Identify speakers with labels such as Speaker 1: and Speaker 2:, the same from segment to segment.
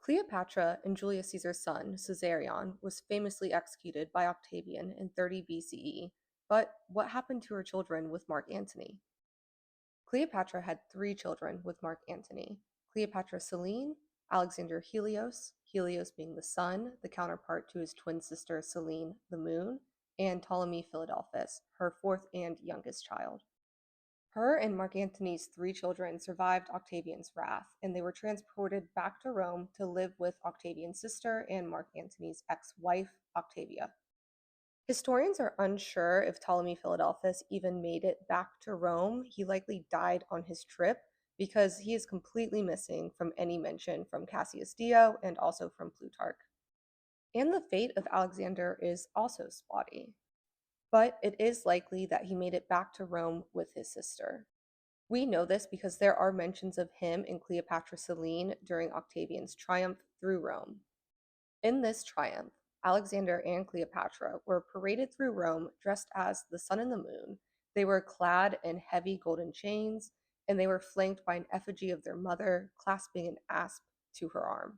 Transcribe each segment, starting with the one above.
Speaker 1: Cleopatra and Julius Caesar's son, Caesarion, was famously executed by Octavian in 30 BCE, but what happened to her children with Mark Antony? Cleopatra had three children with Mark Antony: Cleopatra Selene, Alexander Helios, Helios being the sun, the counterpart to his twin sister Selene, the moon, and Ptolemy Philadelphus, her fourth and youngest child. Her and Mark Antony's three children survived Octavian's wrath, and they were transported back to Rome to live with Octavian's sister and Mark Antony's ex-wife, Octavia. Historians are unsure if Ptolemy Philadelphus even made it back to Rome. He likely died on his trip because he is completely missing from any mention from Cassius Dio and also from Plutarch. And the fate of Alexander is also spotty, but it is likely that he made it back to Rome with his sister. We know this because there are mentions of him and Cleopatra Selene during Octavian's triumph through Rome. In this triumph, Alexander and Cleopatra were paraded through Rome dressed as the sun and the moon. They were clad in heavy golden chains, and they were flanked by an effigy of their mother clasping an asp to her arm.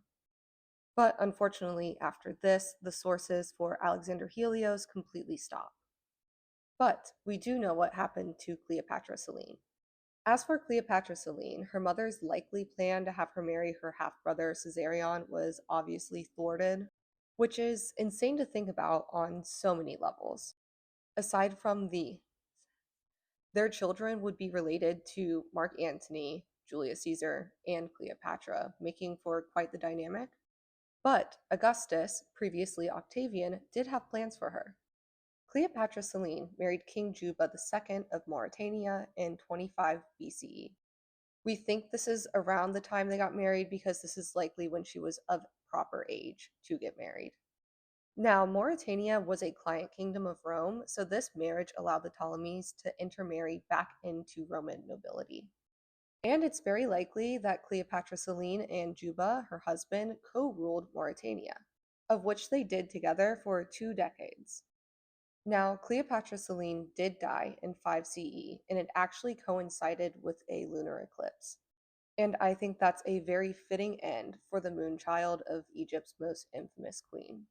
Speaker 1: But unfortunately, after this, the sources for Alexander Helios completely stop. But we do know what happened to Cleopatra Selene. As for Cleopatra Selene, her mother's likely plan to have her marry her half-brother Caesarion was obviously thwarted, which is insane to think about on so many levels. Aside from their children would be related to Mark Antony, Julius Caesar, and Cleopatra, making for quite the dynamic. But Augustus, previously Octavian, did have plans for her. Cleopatra Selene married King Juba II of Mauritania in 25 BCE. We think this is around the time they got married because this is likely when she was of proper age to get married. Now, Mauritania was a client kingdom of Rome, so this marriage allowed the Ptolemies to intermarry back into Roman nobility. And it's very likely that Cleopatra Selene and Juba, her husband, co-ruled Mauritania, of which they did together for 2 decades. Now, Cleopatra Selene did die in 5 CE, and it actually coincided with a lunar eclipse. And I think that's a very fitting end for the moonchild of Egypt's most infamous queen.